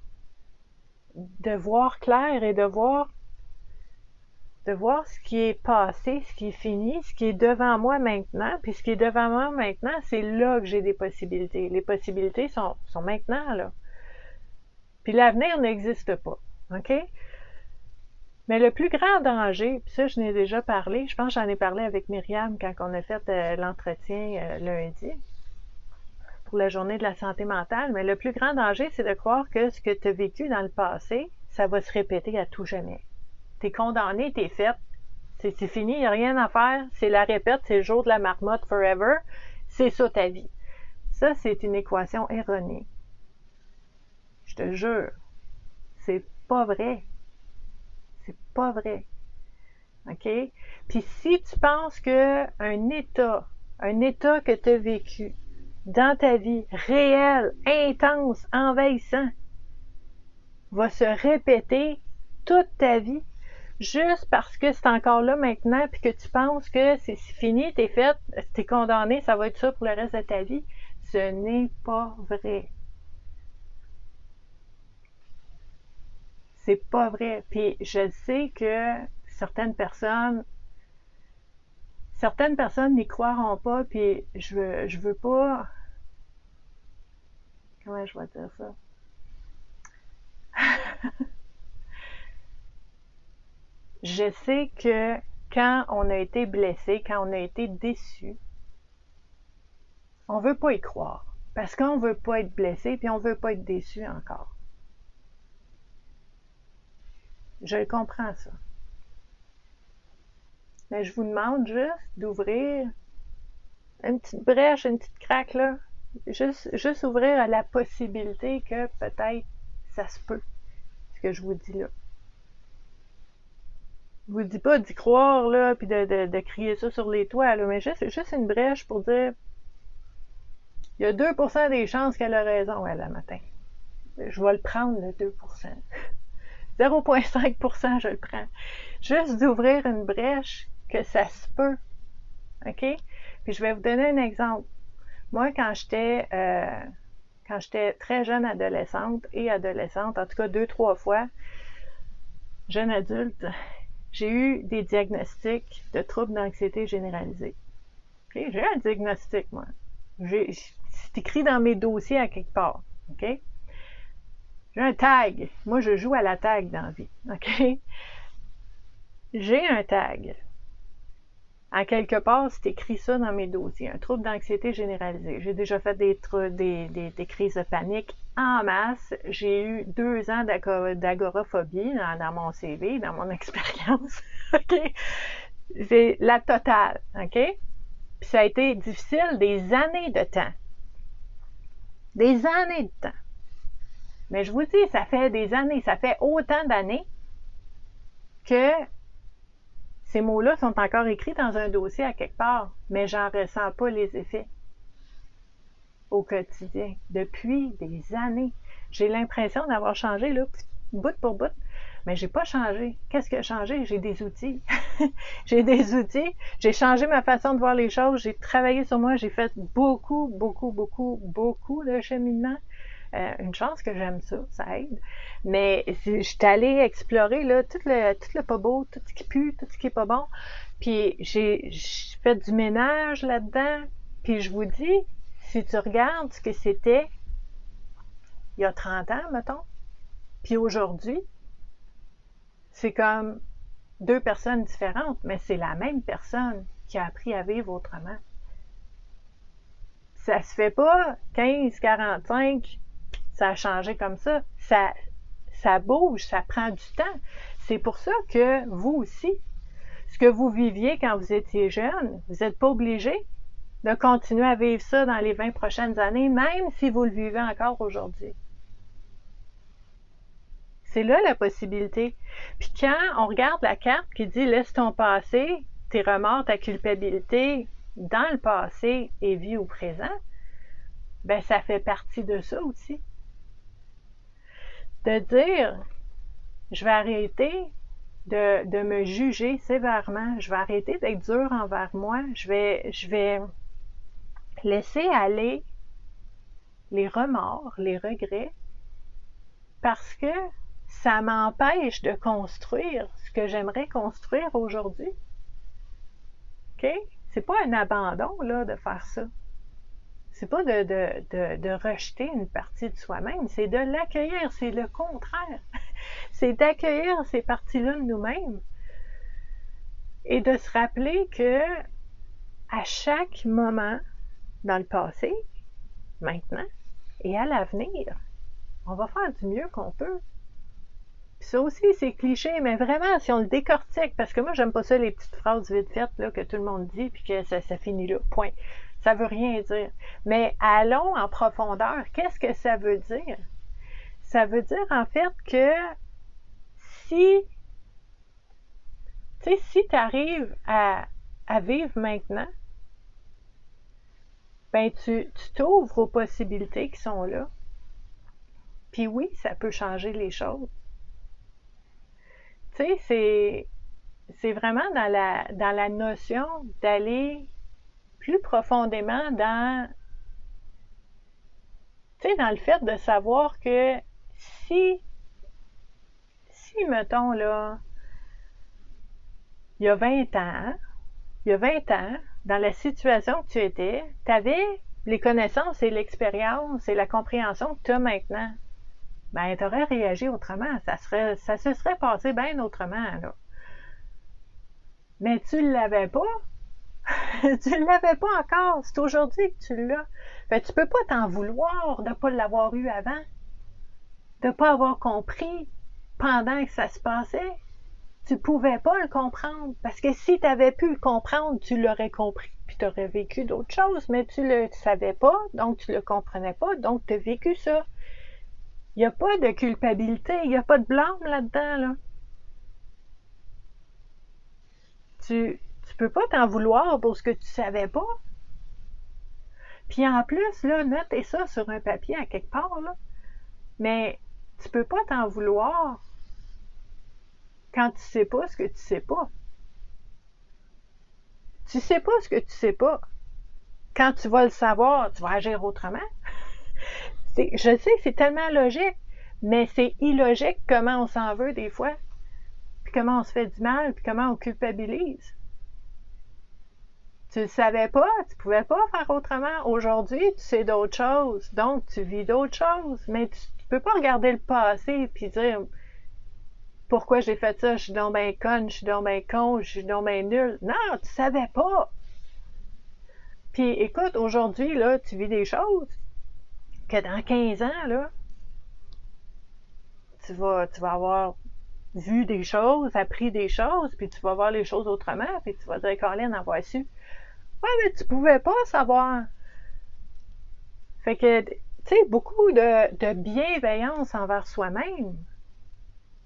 de voir clair et de voir ce qui est passé, ce qui est fini, ce qui est devant moi maintenant. Puis ce qui est devant moi maintenant, c'est là que j'ai des possibilités. Les possibilités sont maintenant, là. Puis l'avenir n'existe pas. OK? Mais le plus grand danger, puis ça, je n'ai déjà parlé, je pense que j'en ai parlé avec Myriam quand on a fait l'entretien lundi pour la journée de la santé mentale, mais le plus grand danger, c'est de croire que ce que tu as vécu dans le passé, ça va se répéter à tout jamais. T'es condamné, t'es fait. C'est fini, il n'y a rien à faire. C'est la répète, c'est le jour de la marmotte forever. C'est ça ta vie. Ça, c'est une équation erronée. Je te jure. C'est pas vrai. C'est pas vrai. OK? Puis si tu penses que un état que tu as vécu dans ta vie, réel, intense, envahissant, va se répéter toute ta vie, juste parce que c'est encore là maintenant puis que tu penses que c'est fini, t'es fait, t'es condamné, ça va être ça pour le reste de ta vie, ce n'est pas vrai. C'est pas vrai. Puis je sais que certaines personnes n'y croiront pas, puis je veux pas, comment je vais dire ça? Je sais que quand on a été blessé, quand on a été déçu, on veut pas y croire. Parce qu'on veut pas être blessé, puis on veut pas être déçu encore. Je comprends ça. Mais je vous demande juste d'ouvrir une petite brèche, une petite craque là. Juste ouvrir à la possibilité que peut-être ça se peut, ce que je vous dis là. Je vous dis pas d'y croire là, puis de crier ça sur les toits là, mais juste une brèche pour dire Il y a 2% des chances qu'elle a raison, elle, le matin. Je vais le prendre, le 2%. 0,5%, je le prends. Juste d'ouvrir une brèche, que ça se peut. OK? Puis je vais vous donner un exemple. Moi, quand j'étais très jeune adolescente, en tout cas 2-3 fois, jeune adulte, j'ai eu des diagnostics de troubles d'anxiété généralisée. Okay? J'ai un diagnostic, moi. C'est écrit dans mes dossiers à quelque part. OK? J'ai un tag. Moi, je joue à la tag dans la vie. OK? J'ai un tag. En quelque part, c'est écrit ça dans mes dossiers. Un trouble d'anxiété généralisée. J'ai déjà fait des crises de panique en masse. J'ai eu 2 ans d'agoraphobie dans mon CV, dans mon expérience. OK? C'est la totale. OK? Puis ça a été difficile des années de temps. Des années de temps. Mais je vous dis, ça fait des années, ça fait autant d'années que ces mots-là sont encore écrits dans un dossier à quelque part, mais j'en ressens pas les effets au quotidien. Depuis des années, j'ai l'impression d'avoir changé, là, bout pour bout, mais j'ai pas changé. Qu'est-ce qui a changé? J'ai des outils. J'ai des outils. J'ai changé ma façon de voir les choses. J'ai travaillé sur moi. J'ai fait beaucoup de cheminement. Une chance que j'aime ça, ça aide. Mais je suis allée explorer là, tout le pas beau, tout ce qui pue, tout ce qui est pas bon. Puis j'ai fait du ménage là-dedans. Puis je vous dis, si tu regardes ce que c'était il y a 30 ans, mettons, puis aujourd'hui, c'est comme 2 personnes différentes, mais c'est la même personne qui a appris à vivre autrement. Ça se fait pas 15-45, ça a changé comme ça. Ça bouge, ça prend du temps. C'est pour ça que vous aussi, ce que vous viviez quand vous étiez jeune, vous n'êtes pas obligé de continuer à vivre ça dans les 20 prochaines années, même si vous le vivez encore aujourd'hui. C'est là la possibilité. Puis quand on regarde la carte qui dit « Laisse ton passé, tes remords, ta culpabilité dans le passé et vis au présent », ben ça fait partie de ça aussi. De dire « Je vais arrêter de me juger sévèrement, je vais arrêter d'être dur envers moi, je vais laisser aller les remords, les regrets, parce que ça m'empêche de construire ce que j'aimerais construire aujourd'hui. » OK? C'est pas un abandon, là, de faire ça. C'est pas de rejeter une partie de soi-même, c'est de l'accueillir, c'est le contraire. C'est d'accueillir ces parties-là de nous-mêmes et de se rappeler que à chaque moment dans le passé, maintenant et à l'avenir, on va faire du mieux qu'on peut. Puis ça aussi, c'est cliché, mais vraiment, si on le décortique, parce que moi, j'aime pas ça, les petites phrases vite faites là, que tout le monde dit, puis que ça finit là, point. Ça veut rien dire. Mais allons en profondeur. Qu'est-ce que ça veut dire? Ça veut dire, en fait, que si tu arrives à vivre maintenant, ben tu t'ouvres aux possibilités qui sont là. Puis oui, ça peut changer les choses. Tu sais, c'est vraiment dans la notion d'aller plus profondément dans le fait de savoir que si mettons là, il y a 20 ans, dans la situation que tu étais, tu avais les connaissances et l'expérience et la compréhension que tu as maintenant, ben tu aurais réagi autrement, ça se serait passé bien autrement là. Mais tu ne l'avais pas. Tu ne l'avais pas encore, c'est aujourd'hui que tu l'as. Fait que tu peux pas t'en vouloir de ne pas l'avoir eu avant, de ne pas avoir compris pendant que ça se passait. Tu pouvais pas le comprendre, parce que si tu avais pu le comprendre, tu l'aurais compris, puis tu aurais vécu d'autres choses, mais tu le savais pas, donc tu le comprenais pas, donc tu as vécu ça. Il n'y a pas de culpabilité, il n'y a pas de blâme là-dedans, là. Tu peux pas t'en vouloir pour ce que tu savais pas. Puis en plus, là, notez ça sur un papier à quelque part, là. Mais tu peux pas t'en vouloir quand tu sais pas ce que tu sais pas. Tu sais pas ce que tu sais pas. Quand tu vas le savoir, tu vas agir autrement. Je sais, c'est tellement logique, mais c'est illogique comment on s'en veut des fois, puis comment on se fait du mal, puis comment on culpabilise. Tu le savais pas, tu pouvais pas faire autrement. Aujourd'hui, tu sais d'autres choses, donc tu vis d'autres choses, mais tu peux pas regarder le passé puis dire pourquoi j'ai fait ça, je suis donc ben conne, je suis donc ben con, je suis donc ben nul. Non, tu savais pas. Puis écoute, aujourd'hui, là, tu vis des choses que dans 15 ans, là, tu vas avoir vu des choses, appris des choses, puis tu vas voir les choses autrement, puis tu vas dire, Colin, avoir su. Ouais, mais tu pouvais pas savoir. Fait que, tu sais, beaucoup de bienveillance envers soi-même.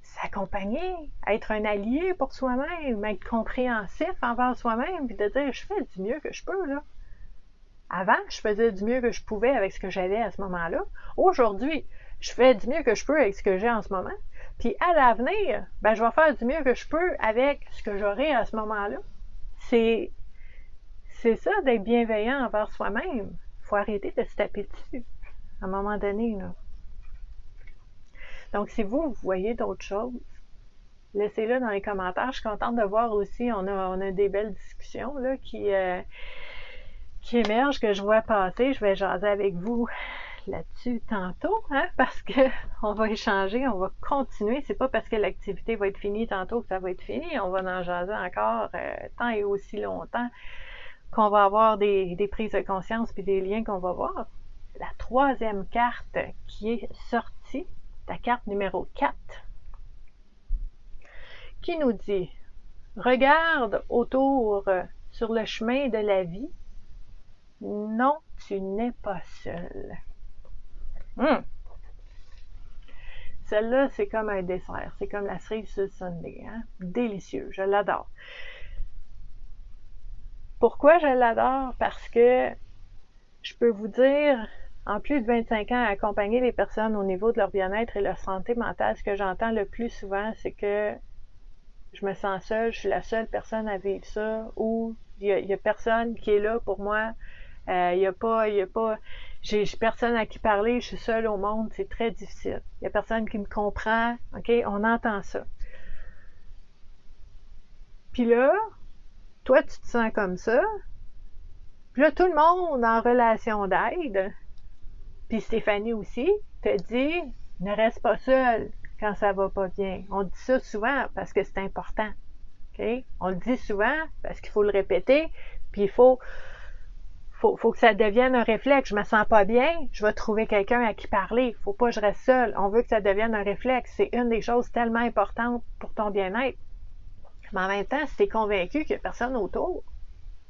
S'accompagner, être un allié pour soi-même, être compréhensif envers soi-même, puis de dire, je fais du mieux que je peux, là. Avant, je faisais du mieux que je pouvais avec ce que j'avais à ce moment-là. Aujourd'hui, je fais du mieux que je peux avec ce que j'ai en ce moment. Puis à l'avenir, ben, je vais faire du mieux que je peux avec ce que j'aurai à ce moment-là. C'est ça d'être bienveillant envers soi-même. Il faut arrêter de se taper dessus à un moment donné, là. Donc, si vous voyez d'autres choses, laissez-le dans les commentaires. Je suis contente de voir aussi, on a des belles discussions là, qui émergent, que je vois passer. Je vais jaser avec vous là-dessus tantôt, hein, parce que on va échanger, on va continuer. C'est pas parce que l'activité va être finie tantôt que ça va être fini. On va en jaser encore tant et aussi longtemps qu'on va avoir des prises de conscience puis des liens qu'on va voir. La troisième carte qui est sortie, la carte numéro 4, qui nous dit « Regarde autour sur le chemin de la vie. Non, tu n'es pas seul. » Celle-là, c'est comme un dessert. C'est comme la cerise sur le sundae. Hein? Délicieux. Je l'adore. Pourquoi je l'adore? Parce que je peux vous dire, en plus de 25 ans, à accompagner les personnes au niveau de leur bien-être et leur santé mentale, ce que j'entends le plus souvent, c'est que je me sens seule, je suis la seule personne à vivre ça, ou il y a personne qui est là pour moi, j'ai personne à qui parler, je suis seule au monde, c'est très difficile. Il y a personne qui me comprend, ok? On entend ça. Puis là, toi, tu te sens comme ça, puis là, tout le monde en relation d'aide, puis Stéphanie aussi, te dit, ne reste pas seule quand ça va pas bien. On dit ça souvent parce que c'est important. Okay? On le dit souvent parce qu'il faut le répéter, puis il faut que ça devienne un réflexe. Je me sens pas bien, je vais trouver quelqu'un à qui parler. Faut pas que je reste seule. On veut que ça devienne un réflexe. C'est une des choses tellement importantes pour ton bien-être. Mais en même temps, si tu es convaincu qu'il n'y a personne autour,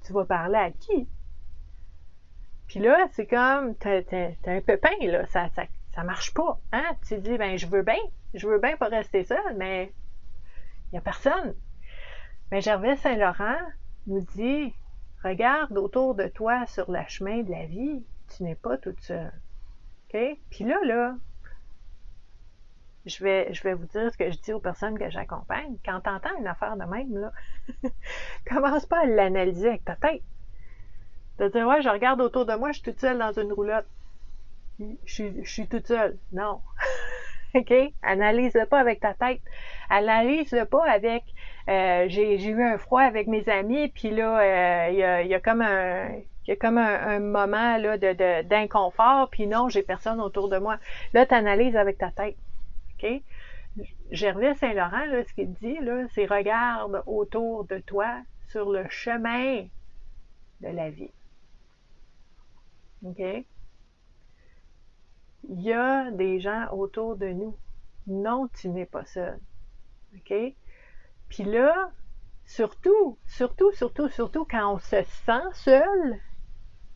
tu vas parler à qui? Puis là, c'est comme, t'as un pépin, là, ça marche pas, hein? Tu te dis, ben, je veux bien pas rester seule, mais il y a personne. Mais Gervais Saint-Laurent nous dit, regarde autour de toi sur le chemin de la vie, tu n'es pas toute seule. OK? Puis là, je vais vous dire ce que je dis aux personnes que j'accompagne. Quand tu entends une affaire de même, là, commence pas à l'analyser avec ta tête. De dire, ouais, je regarde autour de moi, je suis toute seule dans une roulotte. Je suis toute seule. Non. OK? Analyse-le pas avec ta tête. Analyse-le pas avec j'ai eu un froid avec mes amis, puis là, il y a comme un moment là, d'inconfort, puis non, j'ai personne autour de moi. Là, tu analyses avec ta tête. OK? Gervais Saint-Laurent, là, ce qu'il dit, là, c'est regarde autour de toi sur le chemin de la vie. OK? Il y a des gens autour de nous. Non, tu n'es pas seul. OK? Puis là, surtout, quand on se sent seul,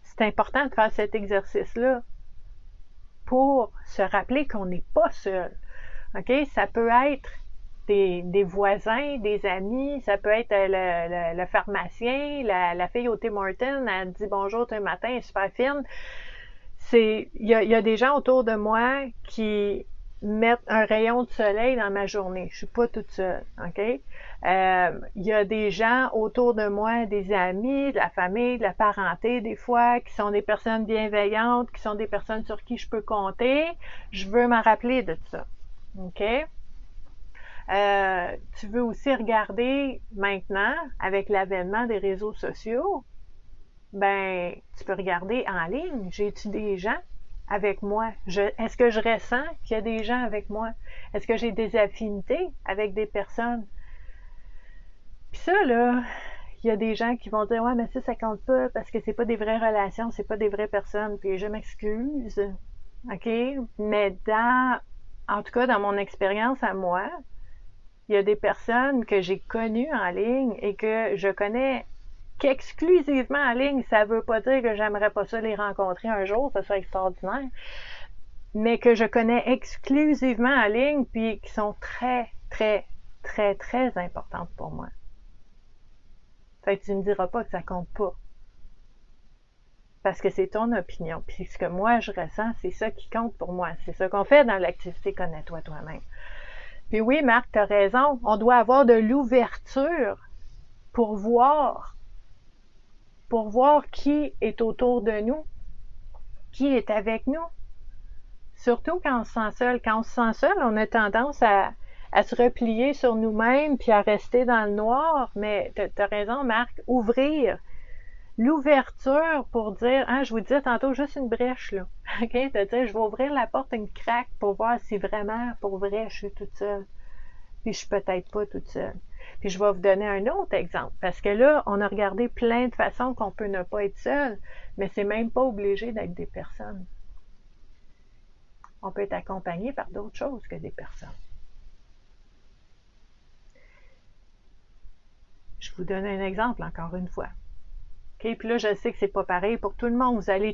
c'est important de faire cet exercice-là pour se rappeler qu'on n'est pas seul. OK? Ça peut être des voisins, des amis, ça peut être le pharmacien, la fille au Tim Hortons, elle dit bonjour tous les matins, elle est super fine. Il y a des gens autour de moi qui mettre un rayon de soleil dans ma journée. Je suis pas toute seule, OK? Il y a des gens autour de moi, des amis, de la famille, de la parenté, des fois, qui sont des personnes bienveillantes, qui sont des personnes sur qui je peux compter. Je veux m'en rappeler de ça, OK? Tu veux aussi regarder maintenant, avec l'avènement des réseaux sociaux, ben, tu peux regarder en ligne. J'ai-tu des gens avec moi? Est-ce que je ressens qu'il y a des gens avec moi? Est-ce que j'ai des affinités avec des personnes? Puis ça, là, il y a des gens qui vont dire, ouais, mais ça compte pas parce que c'est pas des vraies relations, c'est pas des vraies personnes. Puis je m'excuse, OK? Mais en tout cas, dans mon expérience à moi, il y a des personnes que j'ai connues en ligne et que je connais qu'exclusivement en ligne. Ça veut pas dire que j'aimerais pas ça les rencontrer un jour, ça serait extraordinaire, mais que je connais exclusivement en ligne puis qui sont très, très, très, très importantes pour moi. Fait que tu me diras pas que ça compte pas. Parce que c'est ton opinion. Puis ce que moi je ressens, c'est ça qui compte pour moi. C'est ça qu'on fait dans l'activité Connais-toi toi-même. Puis oui, Marc, t'as raison. On doit avoir de l'ouverture pour voir qui est autour de nous, qui est avec nous. Surtout quand on se sent seul. Quand on se sent seul, on a tendance à se replier sur nous-mêmes puis à rester dans le noir. Mais t'as raison, Marc, ouvrir. L'ouverture pour dire, je vous disais tantôt, juste une brèche, là. OK? De dire, je vais ouvrir la porte une craque pour voir si vraiment, pour vrai, je suis toute seule. Puis je suis peut-être pas toute seule. Puis je vais vous donner un autre exemple. Parce que là, on a regardé plein de façons qu'on peut ne pas être seul, mais c'est même pas obligé d'être des personnes. On peut être accompagné par d'autres choses que des personnes. Je vous donne un exemple encore une fois. OK, puis là, je sais que c'est pas pareil pour tout le monde. Vous allez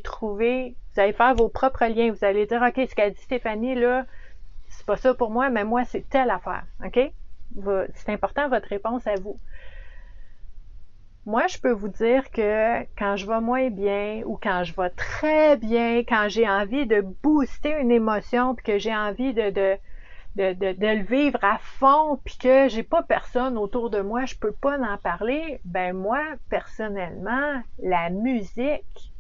faire vos propres liens. Vous allez dire, OK, ce qu'a dit Stéphanie, là, c'est pas ça pour moi, mais moi, c'est telle affaire. OK? C'est important, votre réponse à vous. Moi, je peux vous dire que quand je vais moins bien ou quand je vais très bien, quand j'ai envie de booster une émotion puis que j'ai envie de le vivre à fond puis que j'ai pas personne autour de moi, je peux pas en parler, ben moi, personnellement, la musique,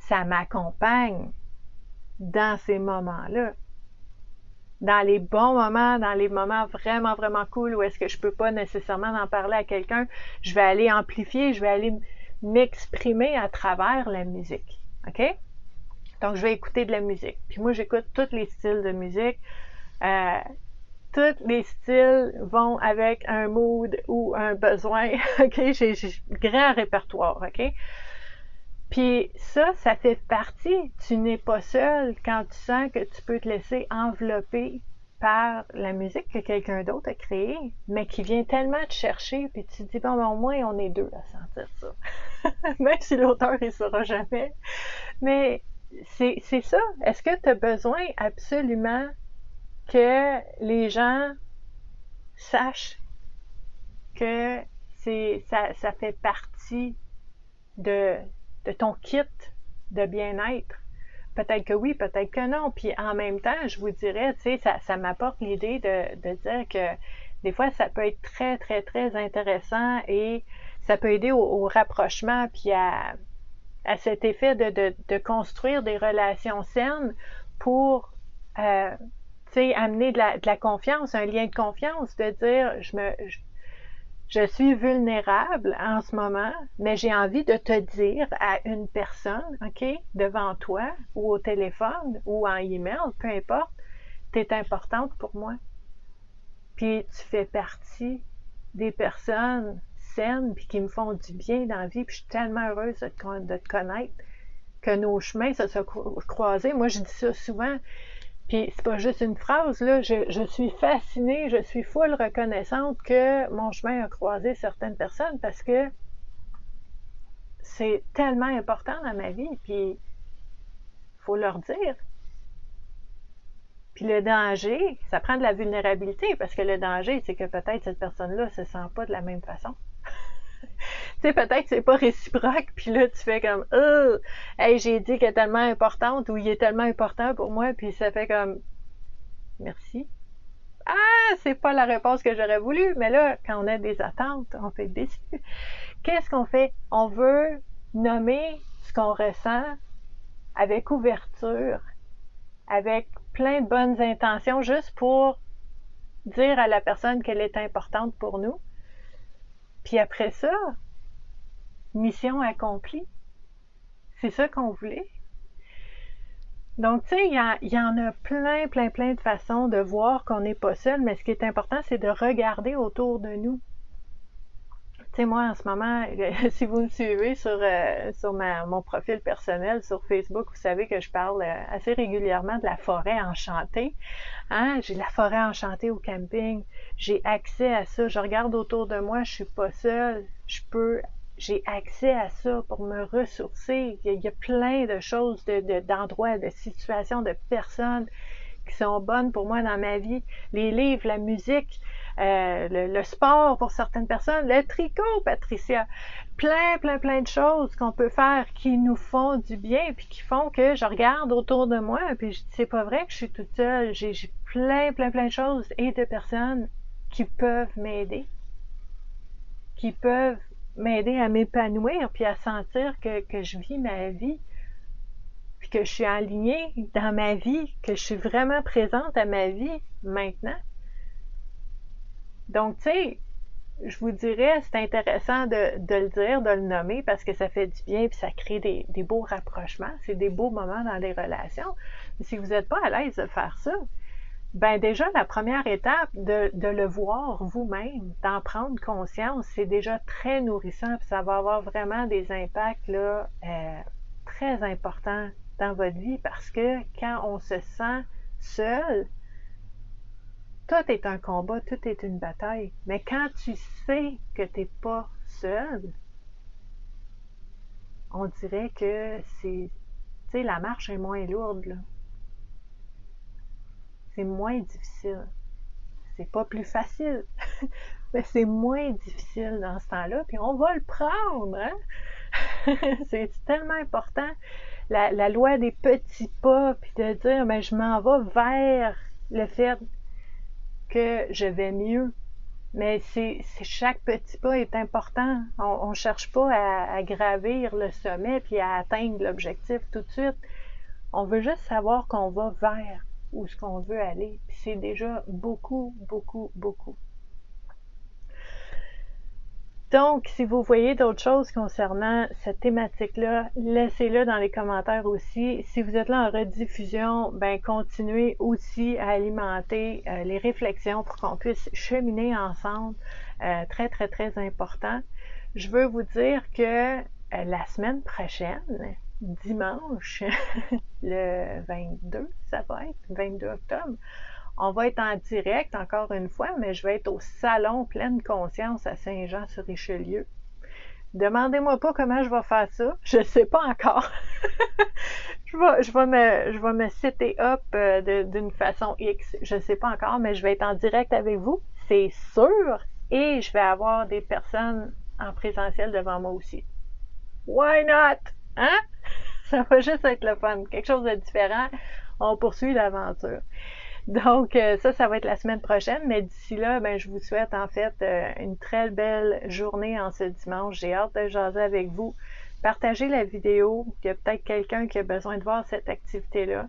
ça m'accompagne dans ces moments-là. Dans les bons moments, dans les moments vraiment, vraiment cool où est-ce que je peux pas nécessairement en parler à quelqu'un, je vais aller amplifier, je vais aller m'exprimer à travers la musique. OK? Donc, je vais écouter de la musique. Puis moi, j'écoute tous les styles de musique. Tous les styles vont avec un mood ou un besoin. OK? J'ai un grand répertoire. OK? Puis ça fait partie. Tu n'es pas seul quand tu sens que tu peux te laisser envelopper par la musique que quelqu'un d'autre a créée, mais qui vient tellement te chercher, puis tu te dis, bon, au moins, on est deux à sentir ça. Même si l'auteur, il saura jamais. Mais c'est ça. Est-ce que tu as besoin absolument que les gens sachent que ça fait partie de ton kit de bien-être? Peut-être que oui, peut-être que non. Puis en même temps, je vous dirais, tu sais, ça m'apporte l'idée de dire que des fois, ça peut être très, très, très intéressant et ça peut aider au rapprochement puis à cet effet de construire des relations saines pour amener de la confiance, un lien de confiance, de dire je suis vulnérable en ce moment, mais j'ai envie de te dire à une personne, OK, devant toi, ou au téléphone, ou en email, peu importe, tu es importante pour moi. Puis tu fais partie des personnes saines, puis qui me font du bien dans la vie, puis je suis tellement heureuse de te connaître, que nos chemins se sont croisés. Moi, je dis ça souvent, puis c'est pas juste une phrase, là, je suis fascinée, je suis full reconnaissante que mon chemin a croisé certaines personnes parce que c'est tellement important dans ma vie, puis faut leur dire. Puis le danger, ça prend de la vulnérabilité, parce que le danger, c'est que peut-être cette personne-là se sent pas de la même façon. Tu sais, peut-être que c'est pas réciproque, puis là, tu fais comme hey, j'ai dit qu'elle est tellement importante, ou il est tellement important pour moi, puis ça fait comme merci. Ah, c'est pas la réponse que j'aurais voulu, mais là, quand on a des attentes, on peut être déçu. Qu'est-ce qu'on fait? On veut nommer ce qu'on ressent avec ouverture, avec plein de bonnes intentions, juste pour dire à la personne qu'elle est importante pour nous. Puis après ça, mission accomplie. C'est ça qu'on voulait. Donc, tu sais, il y en a plein de façons de voir qu'on n'est pas seul, mais ce qui est important, c'est de regarder autour de nous. Tu sais, moi, en ce moment, si vous me suivez sur mon profil personnel sur Facebook, vous savez que je parle assez régulièrement de la forêt enchantée. Hein? J'ai la forêt enchantée au camping. J'ai accès à ça. Je regarde autour de moi, je suis pas seule. J'ai accès à ça pour me ressourcer. Il y a plein de choses, d'endroits, de situations, de personnes qui sont bonnes pour moi dans ma vie. Les livres, la musique, le sport pour certaines personnes, le tricot, Patricia. Plein de choses qu'on peut faire qui nous font du bien puis qui font que je regarde autour de moi puis je dis c'est pas vrai que je suis toute seule. J'ai plein de choses et de personnes qui peuvent m'aider. Qui peuvent m'aider à m'épanouir puis à sentir que je vis ma vie puis que je suis alignée dans ma vie, que je suis vraiment présente à ma vie maintenant. Donc, tu sais, je vous dirais, c'est intéressant de le dire, de le nommer parce que ça fait du bien puis ça crée des beaux rapprochements. C'est des beaux moments dans les relations. Mais si vous n'êtes pas à l'aise de faire ça, ben déjà, la première étape de le voir vous-même, d'en prendre conscience, c'est déjà très nourrissant puis ça va avoir vraiment des impacts là, très importants dans votre vie parce que quand on se sent seul, tout est un combat, tout est une bataille. Mais quand tu sais que tu n'es pas seul, on dirait que tu sais, la marche est moins lourde, là. C'est moins difficile. C'est pas plus facile, mais c'est moins difficile dans ce temps-là, puis on va le prendre, hein? C'est tellement important. La loi des petits pas, puis de dire, ben, je m'en vais vers le fait que je vais mieux. Mais chaque petit pas est important. On ne cherche pas à gravir le sommet puis à atteindre l'objectif tout de suite. On veut juste savoir qu'on va vers où ce qu'on veut aller. Puis c'est déjà beaucoup. Donc, si vous voyez d'autres choses concernant cette thématique-là, laissez-le dans les commentaires aussi. Si vous êtes là en rediffusion, ben continuez aussi à alimenter les réflexions pour qu'on puisse cheminer ensemble. Très important. Je veux vous dire que la semaine prochaine, dimanche, le 22, ça va être, 22 octobre, on va être en direct, encore une fois, mais je vais être au Salon Pleine Conscience à Saint-Jean-sur-Richelieu. Demandez-moi pas comment je vais faire ça. Je sais pas encore. je vais me setter up d'une façon X. Je sais pas encore, mais je vais être en direct avec vous. C'est sûr. Et je vais avoir des personnes en présentiel devant moi aussi. Why not? Hein? Ça va juste être le fun. Quelque chose de différent. On poursuit l'aventure. Donc, ça va être la semaine prochaine, mais d'ici là, ben, je vous souhaite en fait une très belle journée en ce dimanche. J'ai hâte de jaser avec vous. Partagez la vidéo. Il y a peut-être quelqu'un qui a besoin de voir cette activité-là.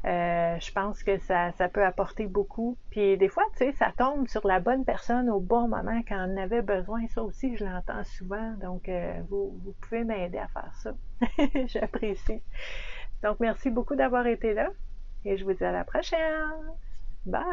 Je pense que ça peut apporter beaucoup. Puis des fois, tu sais, ça tombe sur la bonne personne au bon moment quand on en avait besoin. Ça aussi, je l'entends souvent. Donc, vous pouvez m'aider à faire ça. J'apprécie. Donc, merci beaucoup d'avoir été là. Et je vous dis à la prochaine. Bye!